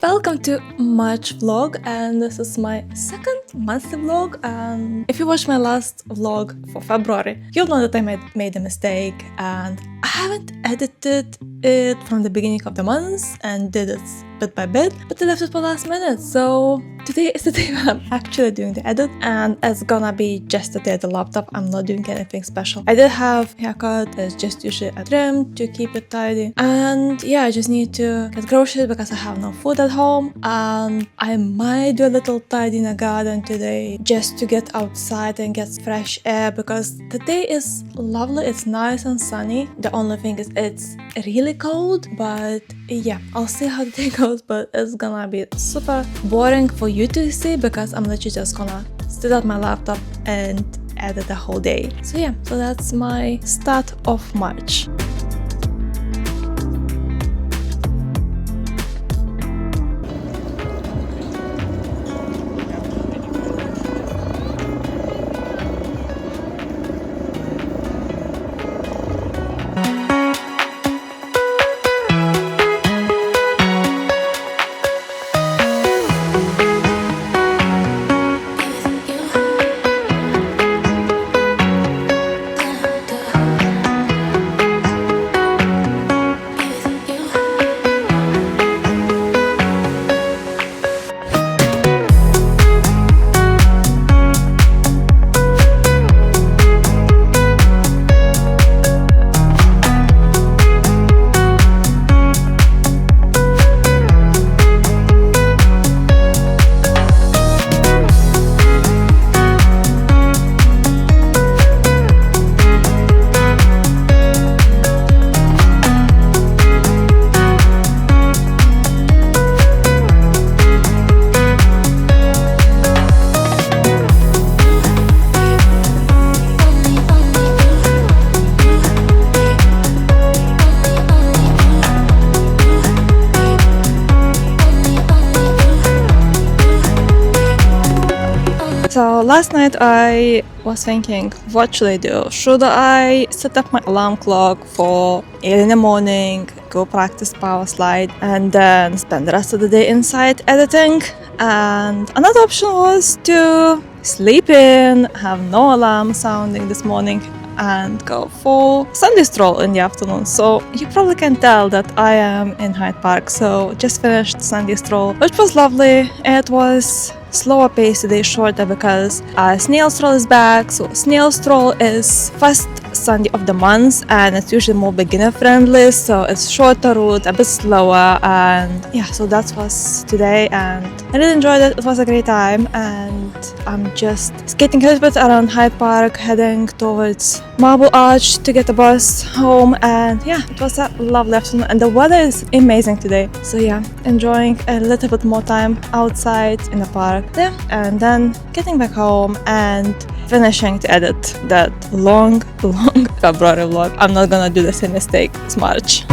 Welcome to March vlog, and this is my second monthly vlog. And if you watched my last vlog for February, you'll know that I made a mistake and I haven't edited it from the beginning of the month and did it bit by bit, but I left it for last minute. So today is the day when I'm actually doing the edit, and it's gonna be just a day at the laptop. I'm not doing anything special. I did have haircut, it's just usually a trim to keep it tidy, and yeah, I just need to get groceries because I have no food at home, and I might do a little tidy in the garden today just to get outside and get fresh air because the day is lovely. It's nice and sunny. The only thing is it's really cold, but yeah, I'll see how the day goes, but it's gonna be super boring for you to see because I'm literally just gonna sit at my laptop and edit the whole day. So yeah, so that's my start of March. So last night I was thinking, what should I do? Should I set up my alarm clock for 8 in the morning, go practice power slide, and then spend the rest of the day inside editing? And another option was to sleep in, have no alarm sounding this morning, and go for Sunday stroll in the afternoon. So you probably can tell that I am in Hyde Park. So just finished Sunday stroll, which was lovely. It was slower pace today, shorter because snail stroll is back. So snail stroll is first Sunday of the month, and it's usually more beginner friendly, so it's shorter route, a bit slower, and yeah, so that was today, and I really enjoyed it. It was a great time, and I'm just skating a little bit around Hyde Park, heading towards Marble Arch to get a bus home, and yeah, it was a lovely afternoon, and the weather is amazing today. So yeah, enjoying a little bit more time outside in the park there, and then getting back home and finishing to edit that long February vlog. I'm not gonna do the same mistake. It's March.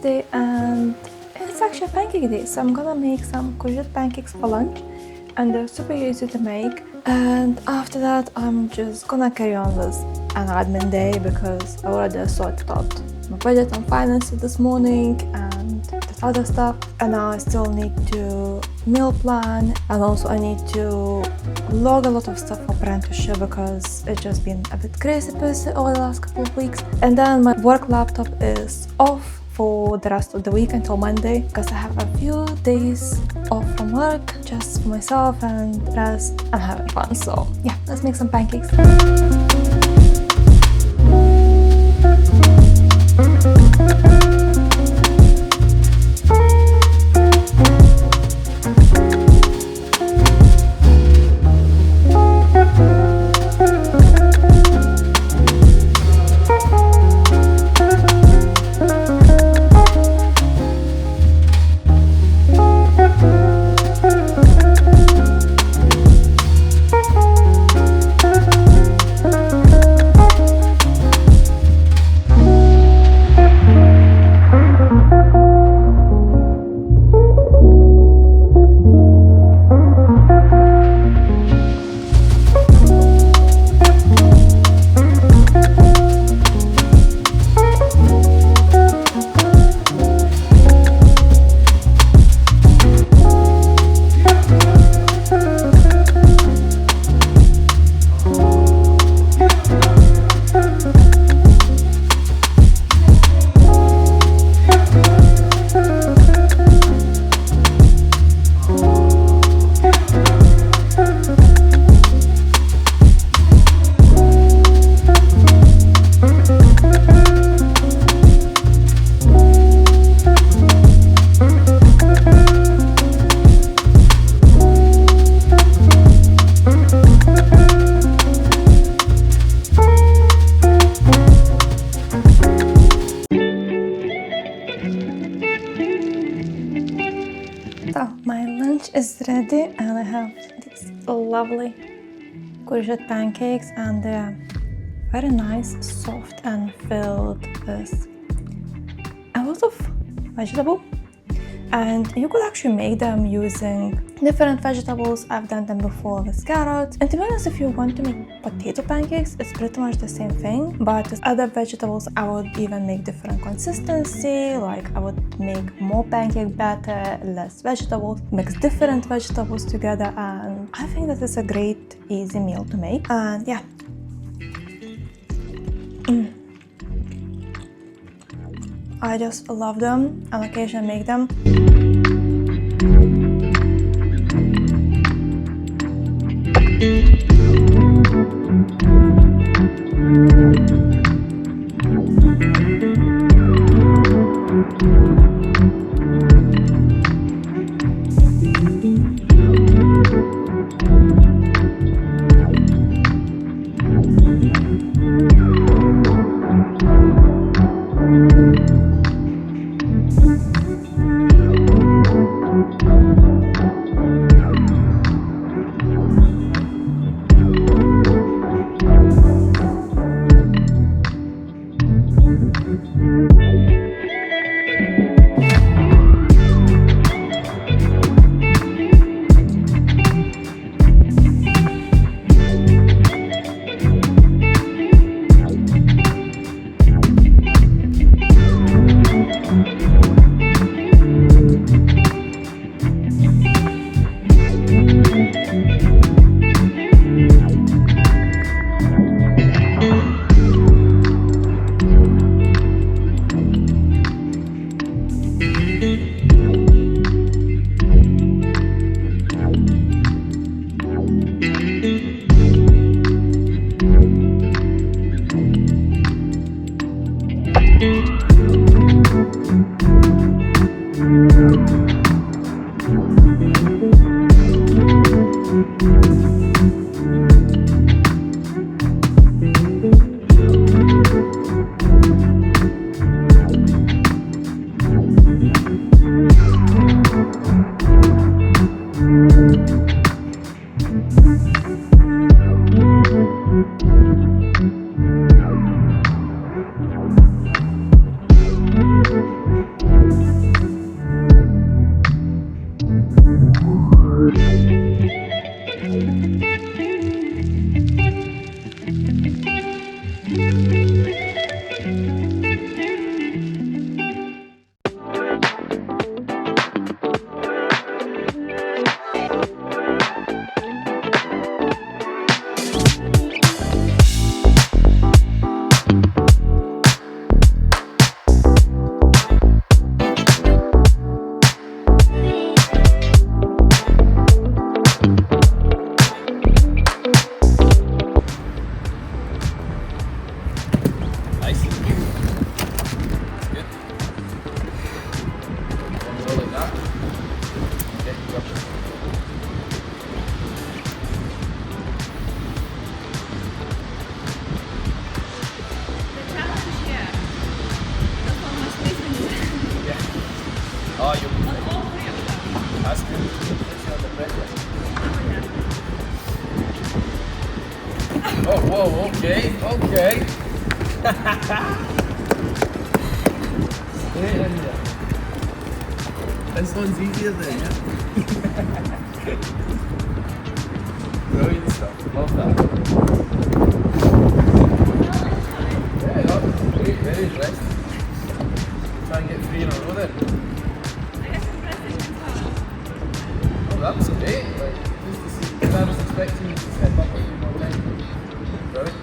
Thursday and it's actually a pancake day, so I'm gonna make some courgette pancakes for lunch, and they're super easy to make. And after that, I'm just gonna carry on with an admin day because I already sorted out my budget and finances this morning and that other stuff. And now I still need to meal plan, and also I need to log a lot of stuff for apprenticeship because it's just been a bit crazy busy over the last couple of weeks. And then my work laptop is off for the rest of the week until Monday because I have a few days off from work just for myself and rest and having fun. So yeah, let's make some pancakes. So my lunch is ready and I have these lovely courgette pancakes, and they're very nice, soft and filled with a lot of vegetable. And you could actually make them using different vegetables. I've done them before with carrots. And to be honest, if you want to make potato pancakes, it's pretty much the same thing. But with other vegetables, I would even make different consistency. Like I would make more pancake batter, less vegetables, mix different vegetables together. And I think that is a great, easy meal to make. And yeah. I just love them and occasionally make them. Okay. Straight in there. This one's easier than yeah. Brilliant stuff. Love that. Yeah, that's great. Very interesting. Try and get 3 in a row there. Oh, that was great. Like, just to see, because I was expecting you to step up a few more times. Brilliant.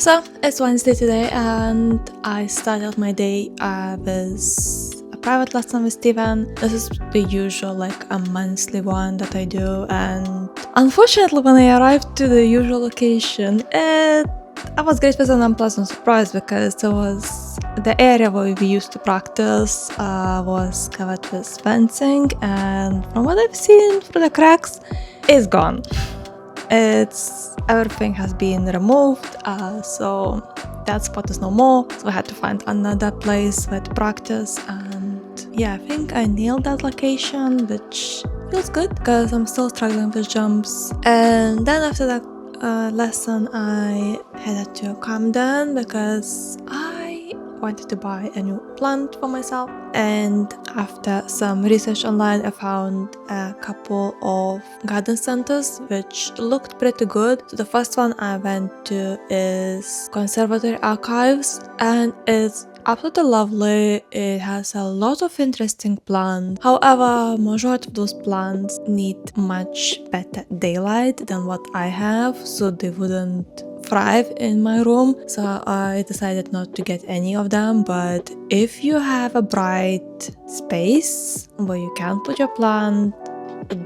So it's Wednesday today and I started my day with a private lesson with Steven. This is the usual, like a monthly one that I do, and unfortunately when I arrived to the usual location, I was great with an unpleasant surprise because the area where we used to practice was covered with fencing, and from what I've seen through the cracks, it's gone. Everything has been removed, so that spot is no more. So I had to find another place where to practice, and yeah, I think I nailed that location, which feels good because I'm still struggling with jumps. And then after that lesson, I headed to Camden because I wanted to buy a new plant for myself. And after some research online, I found a couple of garden centers which looked pretty good. So the first one I went to is Conservatory Archives, and it's absolutely lovely. It has a lot of interesting plants. However, majority of those plants need much better daylight than what I have, so they wouldn't thrive in my room. So I decided not to get any of them, but if you have a bright space where you can put your plant,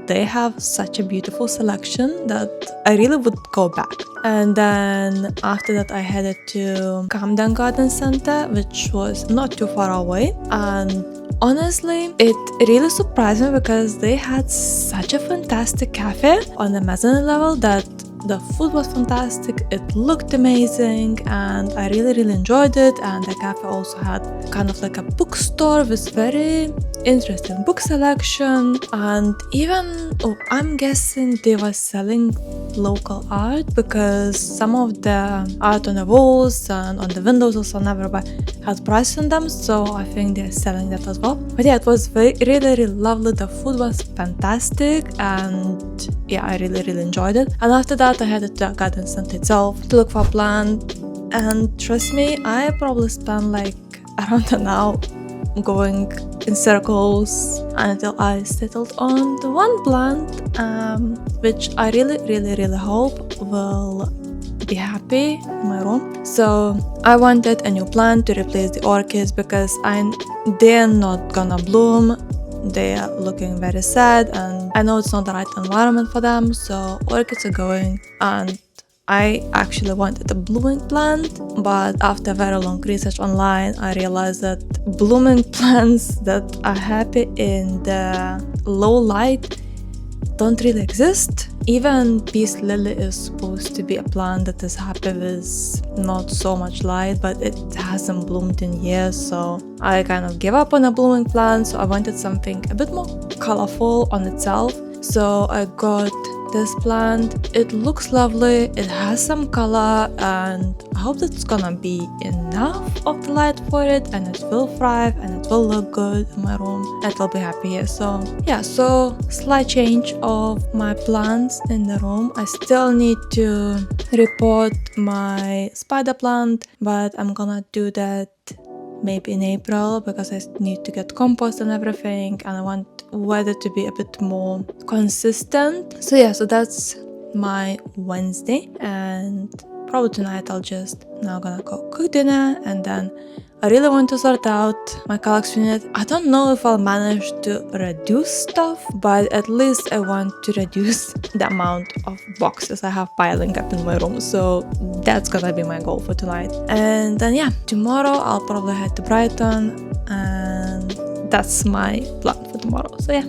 they have such a beautiful selection that I really would go back. And then after that I headed to Camden Garden Center, which was not too far away, and honestly it really surprised me because they had such a fantastic cafe on the mezzanine level that the food was fantastic, it looked amazing, and I really enjoyed it. And the cafe also had kind of like a bookstore with very interesting book selection, and even I'm guessing they were selling local art because some of the art on the walls and on the windows also never had prices on them, so I think they're selling that as well. But yeah, it was really lovely. The food was fantastic, and yeah, I really enjoyed it. And after that I headed to the garden center itself to look for a plant, and trust me, I probably spent like around an hour going in circles until I settled on the one plant, which I really hope will be happy in my room. So I wanted a new plant to replace the orchids because they're not gonna bloom. They are looking very sad, and I know it's not the right environment for them, so orchids are going, and I actually wanted a blooming plant, but after very long research online, I realized that blooming plants that are happy in the low light don't really exist. Even peace lily is supposed to be a plant that is happy with not so much light, but it hasn't bloomed in years, so I kind of gave up on a blooming plant. So I wanted something a bit more colorful on itself, so I got this plant. It looks lovely, it has some color, and I hope that's gonna be enough of the light for it, and it will thrive and it will look good in my room. It will be happy here. So yeah, so slight change of my plants in the room. I still need to repot my spider plant, but I'm gonna do that maybe in April because I need to get compost and everything, and I want weather to be a bit more consistent. So yeah, so that's my Wednesday, and probably tonight I'll just now gonna cook dinner, and then I really want to sort out my collection unit. I don't know if I'll manage to reduce stuff, but at least I want to reduce the amount of boxes I have piling up in my room. So that's gonna be my goal for tonight. And then yeah, tomorrow I'll probably head to Brighton, and that's my plan for tomorrow. So yeah.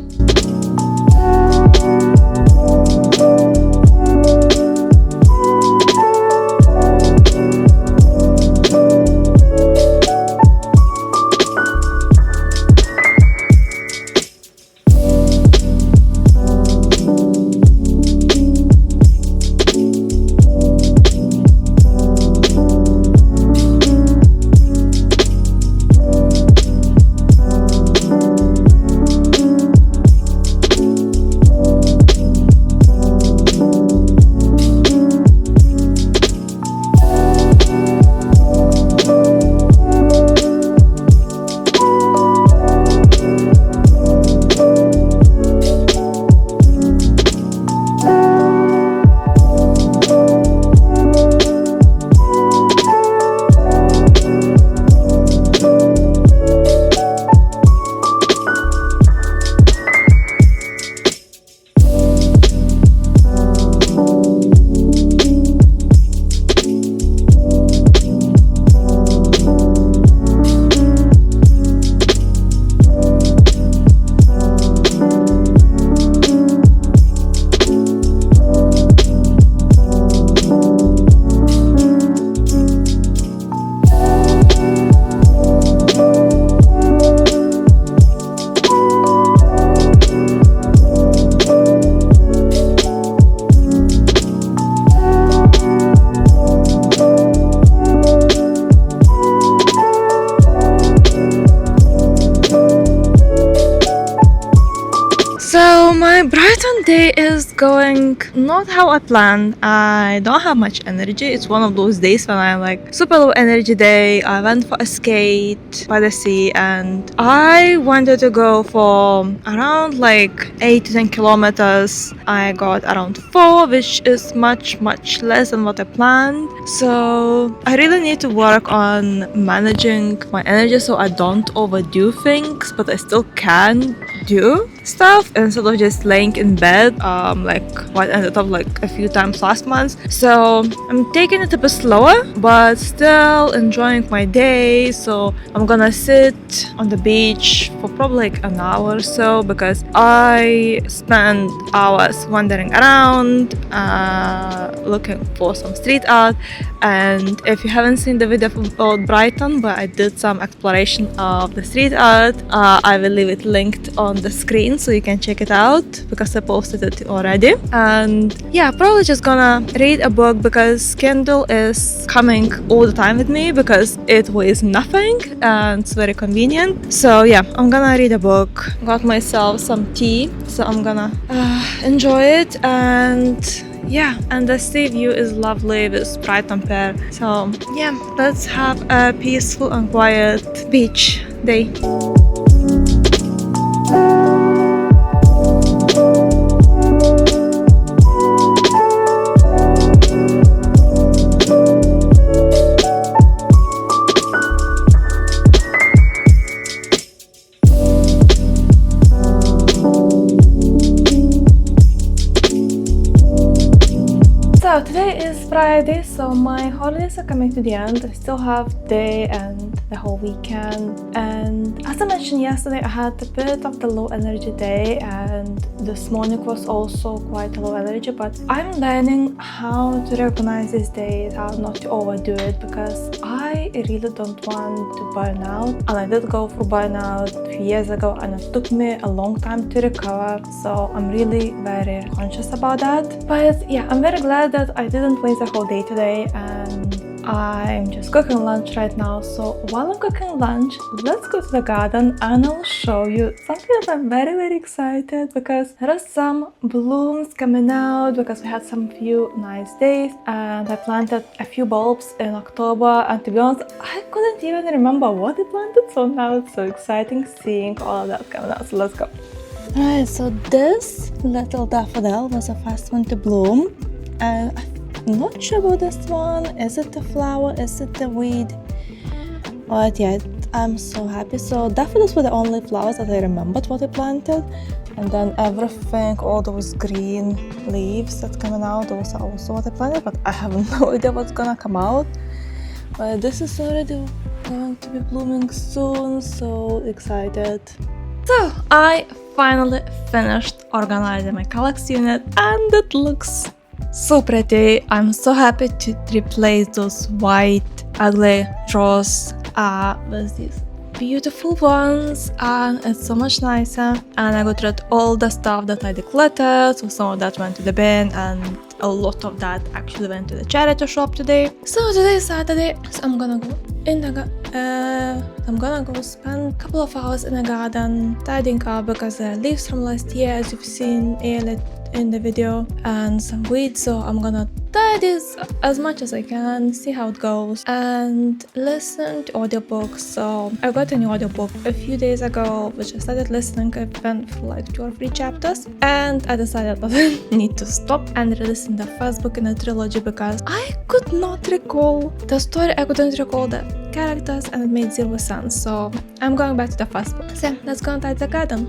My Brighton day is going not how I planned. I don't have much energy. It's one of those days when I'm like super low energy day. I went for a skate by the sea, and I wanted to go for around like 8 to 10 kilometers. I got around 4, which is much less than what I planned. So I really need to work on managing my energy so I don't overdo things, but I still can do. stuff instead of just laying in bed, like what ended up like a few times last month. So I'm taking it a bit slower, but still enjoying my day. So I'm gonna sit on the beach for probably like an hour or so, because I spend hours wandering around, looking for some street art. And if you haven't seen the video about Brighton, but I did some exploration of the street art, I will leave it linked on the screen so you can check it out, because I posted it already. And yeah, probably just gonna read a book, because Kindle is coming all the time with me because it weighs nothing and it's very convenient. So yeah, I'm gonna read a book. Got myself some tea, so I'm gonna enjoy it. And yeah, and the sea view is lovely with Brighton Pier. So yeah, let's have a peaceful and quiet beach day. So today is Friday, so my holidays are coming to the end. I still have day and the whole weekend. And as I mentioned yesterday, I had a bit of the low energy day, and this morning was also quite low energy, but I'm learning how to recognize these days, how not to overdo it, because I really don't want to burn out. And I did go through burnout a few years ago, and it took me a long time to recover. So I'm really very conscious about that. But yeah, I'm very glad that I didn't waste the whole day today, and I'm just cooking lunch right now. So while I'm cooking lunch, let's go to the garden and I'll show you something that I'm very excited, because there are some blooms coming out, because we had some few nice days, and I planted a few bulbs in October, and to be honest, I couldn't even remember what I planted, so now it's so exciting seeing all of that coming out. So let's go. Alright, so this little daffodil was the first one to bloom. I'm not sure about this one. Is it the flower? Is it the weed? But yeah, I'm so happy. So daffodils were the only flowers that I remembered what I planted. And then everything, all those green leaves that's coming out, those are also what I planted. But I have no idea what's gonna come out. But this is already going to be blooming soon. So excited. So I finally finished organizing my Kallax unit, and it looks so pretty. I'm so happy to replace those white ugly drawers with these beautiful ones, and it's so much nicer. And I got rid of all the stuff that I decluttered, so some of that went to the bin, and a lot of that actually went to the charity shop today. So today is Saturday, so I'm gonna go in the I'm gonna go spend a couple of hours in the garden tidying up, because there are leaves from last year, as you've seen earlier in the video, and some weeds. So I'm gonna tidy as much as I can, see how it goes, and listen to audiobooks. So I got a new audiobook a few days ago, which I started listening. I went for like 2 or 3 chapters, and I decided that I need to stop and re-listen the first book in the trilogy, because I could not recall the story, I couldn't recall the characters, and it made zero sense. So I'm going back to the first book. So let's go and tidy the garden.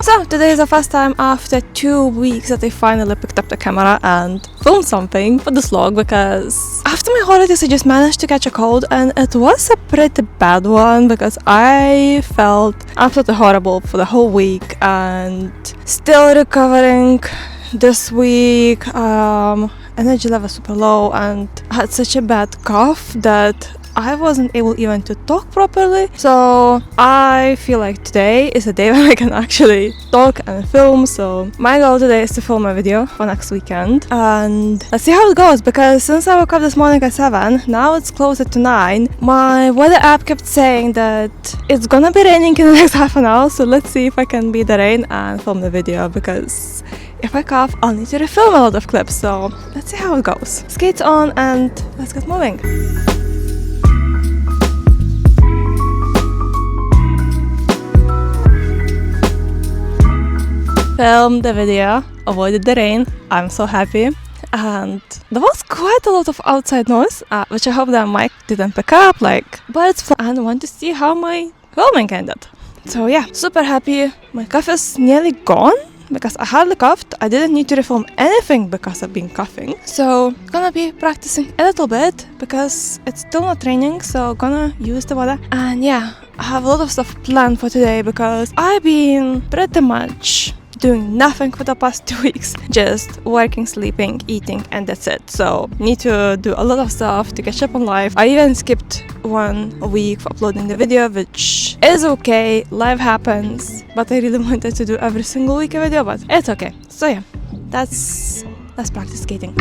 So today is the first time after 2 weeks that I finally picked up the camera and filmed something for this vlog, because after my holidays I just managed to catch a cold, and it was a pretty bad one because I felt absolutely horrible for the whole week and still recovering this week. Energy level super low, and I had such a bad cough that I wasn't able even to talk properly. So I feel like today is a day when I can actually talk and film. So my goal today is to film a video for next weekend, and let's see how it goes, because since I woke up this morning at 7, now it's closer to 9, my weather app kept saying that it's gonna be raining in the next half an hour. So let's see if I can beat the rain and film the video, because if I cough, I'll need to refilm a lot of clips. So let's see how it goes. Skates on and let's get moving. Filmed the video, avoided the rain. I'm so happy. And there was quite a lot of outside noise, which I hope that mic didn't pick up, like birds, and I want to see how my filming ended. So yeah, super happy. My cough is nearly gone, because I hardly coughed. I didn't need to refilm anything because I've been coughing. So gonna be practicing a little bit because it's still not raining, so gonna use the water. And yeah, I have a lot of stuff planned for today because I've been pretty much doing nothing for the past 2 weeks, just working, sleeping, eating, and that's it. So need to do a lot of stuff to catch up on life. I even skipped 1 week for uploading the video, which is okay, life happens, but I really wanted to do every single week a video, but it's okay. So yeah, let's practice skating.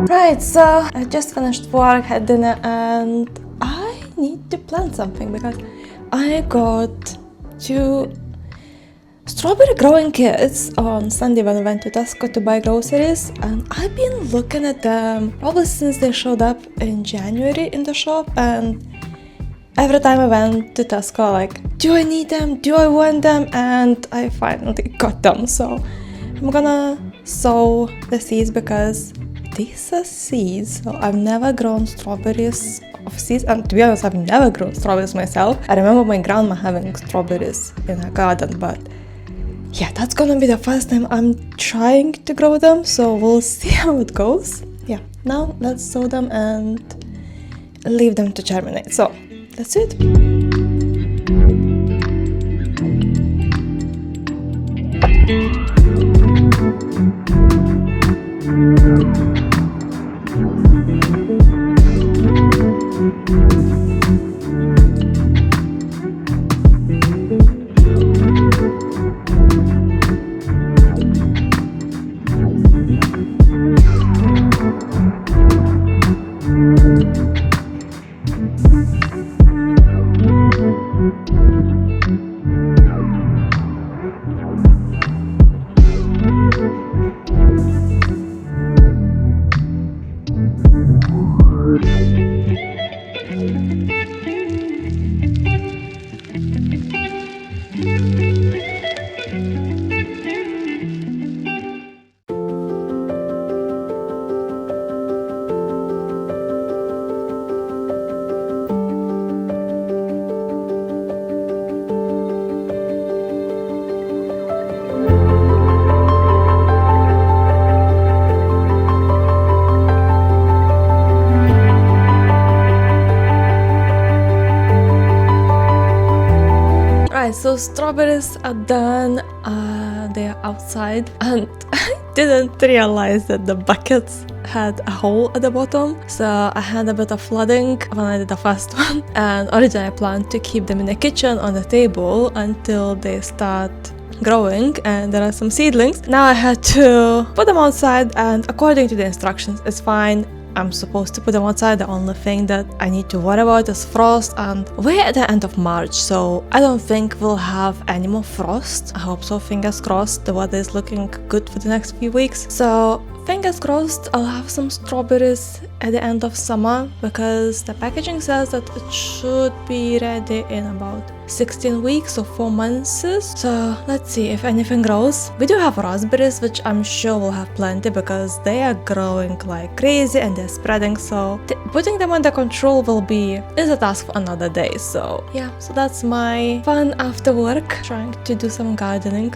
Right, so I just finished work, had dinner, and I need to plan something because I got 2 strawberry growing kits on Sunday when I went to Tesco to buy groceries, and I've been looking at them probably since they showed up in January in the shop, and every time I went to Tesco, like, do I need them? Do I want them? And I finally got them. So I'm gonna sow the seeds because these are seeds. So I've never grown strawberries of seeds, and to be honest, I've never grown strawberries myself. I remember my grandma having strawberries in her garden, but yeah, that's gonna be the first time I'm trying to grow them, so we'll see how it goes. Yeah, now let's sow them and leave them to germinate. So that's it. So strawberries are done, they are outside, and I didn't realize that the buckets had a hole at the bottom, so I had a bit of flooding when I did the first one, and originally I planned to keep them in the kitchen on the table until they start growing and there are some seedlings. Now I had to put them outside, and according to the instructions, it's fine. I'm supposed to put them outside. The only thing that I need to worry about is frost, and we're at the end of March, so I don't think we'll have any more frost. I hope so, fingers crossed. The weather is looking good for the next few weeks. So fingers crossed I'll have some strawberries at the end of summer, because the packaging says that it should be ready in about 16 weeks or 4 months. So let's see if anything grows. We do have raspberries, which I'm sure we'll have plenty because they are growing like crazy and they're spreading, so putting them under control is a task for another day. So yeah, so that's my fun after work, trying to do some gardening.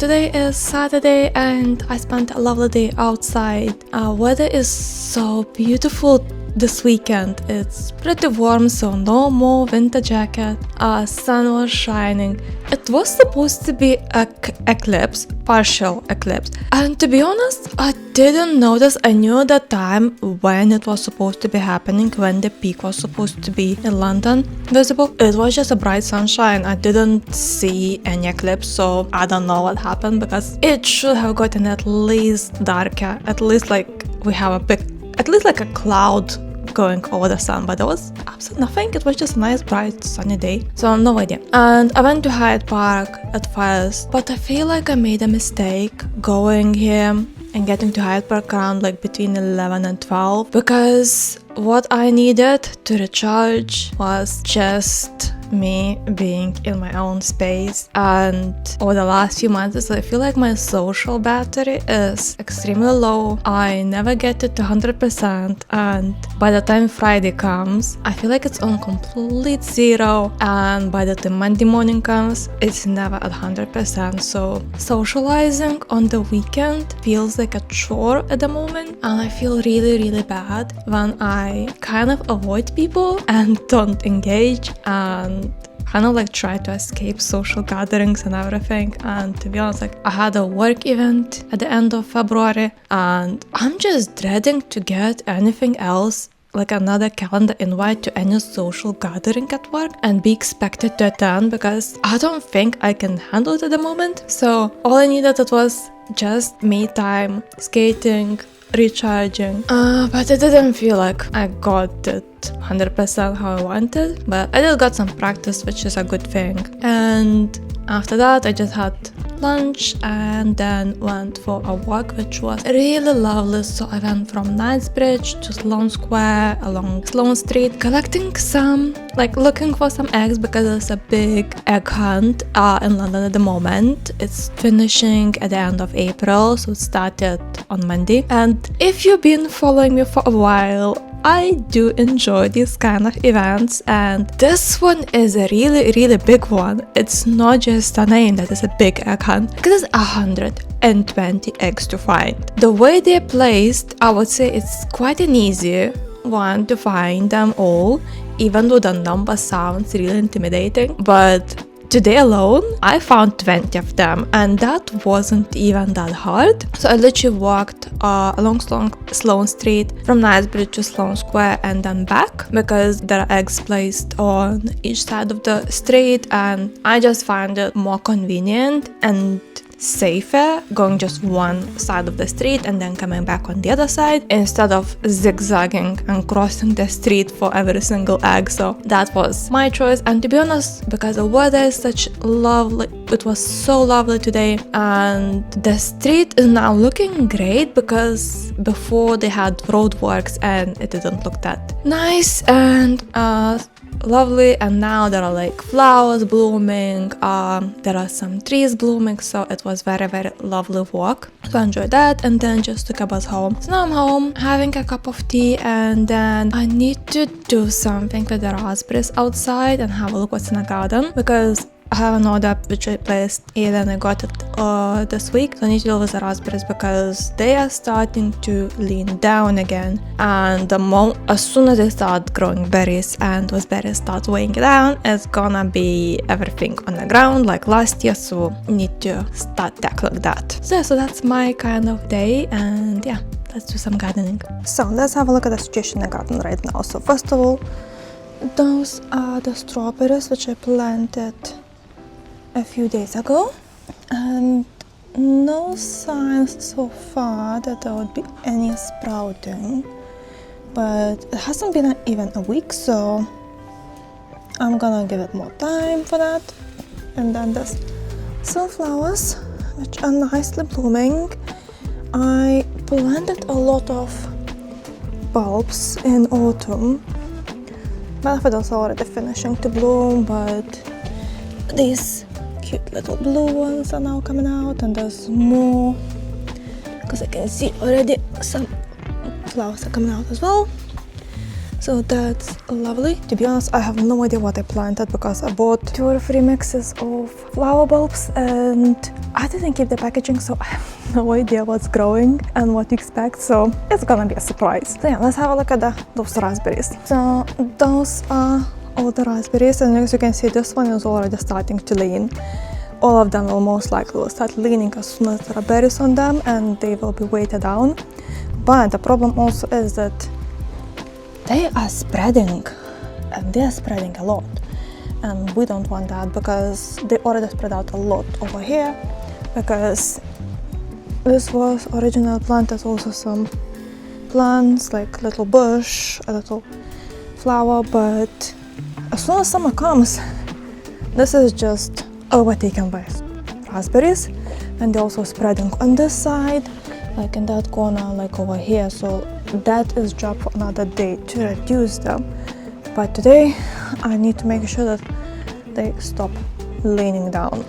today is Saturday and I spent a lovely day outside. Weather is so beautiful this weekend. It's pretty warm, so no more winter jacket. Sun was shining. It was supposed to be eclipse, partial eclipse. And to be honest, I didn't notice. I knew the time when it was supposed to be happening, when the peak was supposed to be in London visible. It was just a bright sunshine. I didn't see any eclipse, so I don't know what happened because it should have gotten at least darker. At least like we have at least like a cloud going over the sun, but there was absolutely nothing. It was just a nice bright sunny day, so no idea. And I went to Hyde Park at first, but I feel like I made a mistake going here and getting to Hyde Park around like between 11 and 12 because what I needed to recharge was just me being in my own space. And over the last few months I feel like my social battery is extremely low. I never get it to 100%, and by the time Friday comes I feel like it's on complete zero, and by the time Monday morning comes it's never at 100%. So socializing on the weekend feels like a chore at the moment, and I feel really bad when I kind of avoid people and don't engage and kind of like try to escape social gatherings and everything. And to be honest, like I had a work event at the end of February and I'm just dreading to get anything else, like another calendar invite to any social gathering at work and be expected to attend, because I don't think I can handle it at the moment. So all I needed, it was just me time, skating, recharging, but it didn't feel like I got it 100% how I wanted, but I did got some practice, which is a good thing. And after that I just had lunch and then went for a walk, which was really lovely. So I went from Knightsbridge to Sloane Square along Sloane Street, collecting some, like looking for some eggs because there's a big egg hunt in London at the moment. It's finishing at the end of April, so it started on Monday. And if you've been following me for a while, I do enjoy these kind of events, and this one is a really big one. It's not just a name that is a big egg hunt, because it's 120 eggs to find. The way they're placed, I would say it's quite an easy one to find them all, even though the number sounds really intimidating. But today alone, I found 20 of them, and that wasn't even that hard. So I literally walked along Sloane Street from Knightsbridge to Sloane Square and then back, because there are eggs placed on each side of the street, and I just find it more convenient and safer going just one side of the street and then coming back on the other side instead of zigzagging and crossing the street for every single egg. So that was my choice. And to be honest, because the weather is such lovely, it was so lovely today, and the street is now looking great because before they had roadworks and it didn't look that nice and lovely, and now there are like flowers blooming, there are some trees blooming, so it was very lovely walk. So I enjoyed that and then just took a bus home. So now I'm home having a cup of tea, and then I need to do something with the raspberries outside and have a look what's in the garden, because I have an order which I placed and I got it this week. So I need to deal with the raspberries because they are starting to lean down again, and as soon as they start growing berries and those berries start weighing down, it's gonna be everything on the ground like last year, so I need to start tackling that. So that's my kind of day, and yeah, let's do some gardening. So let's have a look at the situation in the garden right now. So first of all, those are the strawberries which I planted a few days ago, and no signs so far that there would be any sprouting, but it hasn't been even a week, so I'm gonna give it more time for that. And then there's sunflowers which are nicely blooming. I planted a lot of bulbs in autumn. Malphidos are already finishing to bloom, but these cute little blue ones are now coming out, and there's more because I can see already some flowers are coming out as well. So that's lovely. To be honest, I have no idea what I planted because I bought 2 or 3 mixes of flower bulbs and I didn't keep the packaging, so I have no idea what's growing and what to expect, so it's gonna be a surprise. So yeah, let's have a look at those raspberries. So those are all the raspberries, and as you can see, this one is already starting to lean. All of them will most likely start leaning as soon as there are berries on them and they will be weighted down. But the problem also is that they are spreading, and they are spreading a lot. And we don't want that because they already spread out a lot over here, because this was originally planted also some plants like little bush, a little flower, but as soon as summer comes, this is just overtaken by raspberries, and they're also spreading on this side, like in that corner, like over here. So that is job for another day to reduce them. But today I need to make sure that they stop leaning down.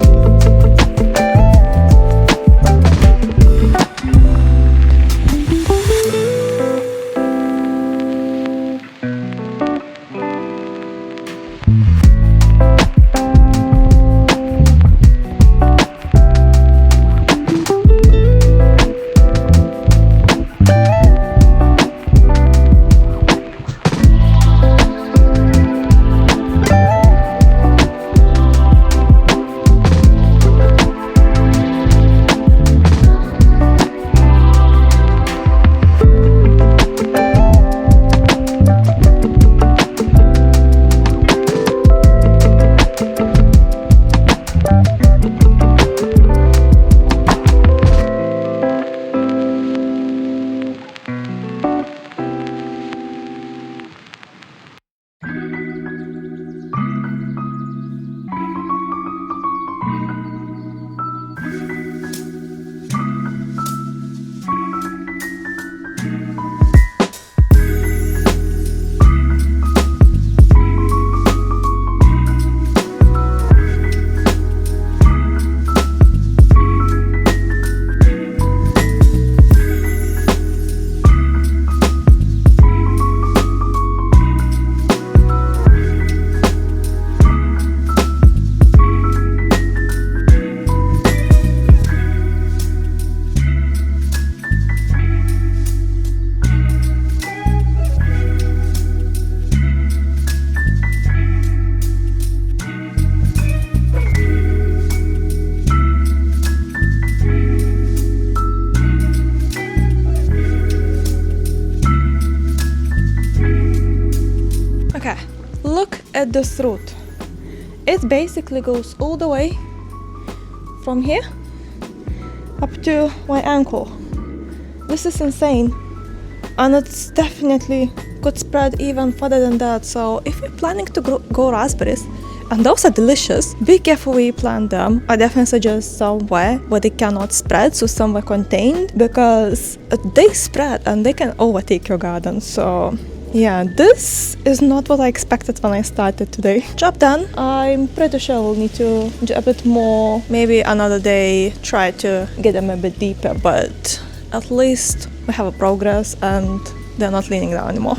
At this root, it basically goes all the way from here up to my ankle. This is insane, and it's definitely could spread even further than that. So if you're planning to grow raspberries, and those are delicious, be careful where you plant them. I definitely suggest somewhere where they cannot spread, so somewhere contained, because they spread and they can overtake your garden. So yeah, this is not what I expected when I started today. Job done. I'm pretty sure we'll need to do a bit more, maybe another day, try to get them a bit deeper, but at least we have a progress and they're not leaning down anymore.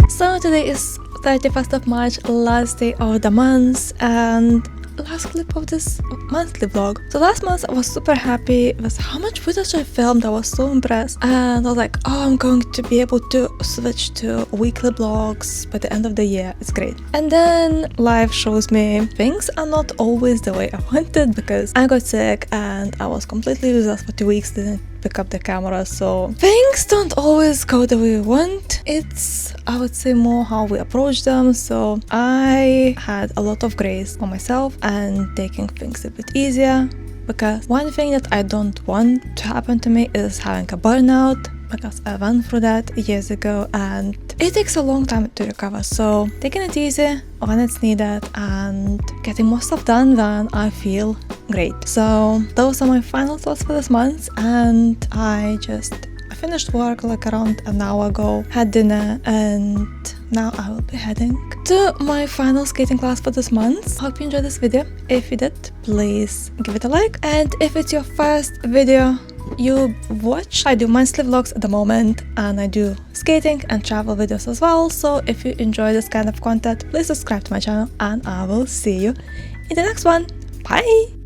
So today is 31st of March, last day of the month and last clip of this monthly vlog. So last month I was super happy with how much footage I filmed. I was so impressed, and I was like, oh, I'm going to be able to switch to weekly vlogs by the end of the year. It's great. And then life shows me things are not always the way I wanted, because I got sick and I was completely useless for 2 weeks, didn't pick up the camera, so things don't always go the way we want. It's, I would say, more how we approach them. So I had a lot of grace on myself and taking things a bit easier, because one thing that I don't want to happen to me is having a burnout, because I went through that years ago and it takes a long time to recover. So taking it easy when it's needed and getting more stuff done when I feel great. So those are my final thoughts for this month, and I finished work like around an hour ago, had dinner, and now I will be heading to my final skating class for this month. Hope you enjoyed this video. If you did, please give it a like, and if it's your first video you watch, I do monthly vlogs at the moment, and I do skating and travel videos as well. So if you enjoy this kind of content, please subscribe to my channel, and I will see you in the next one. Bye!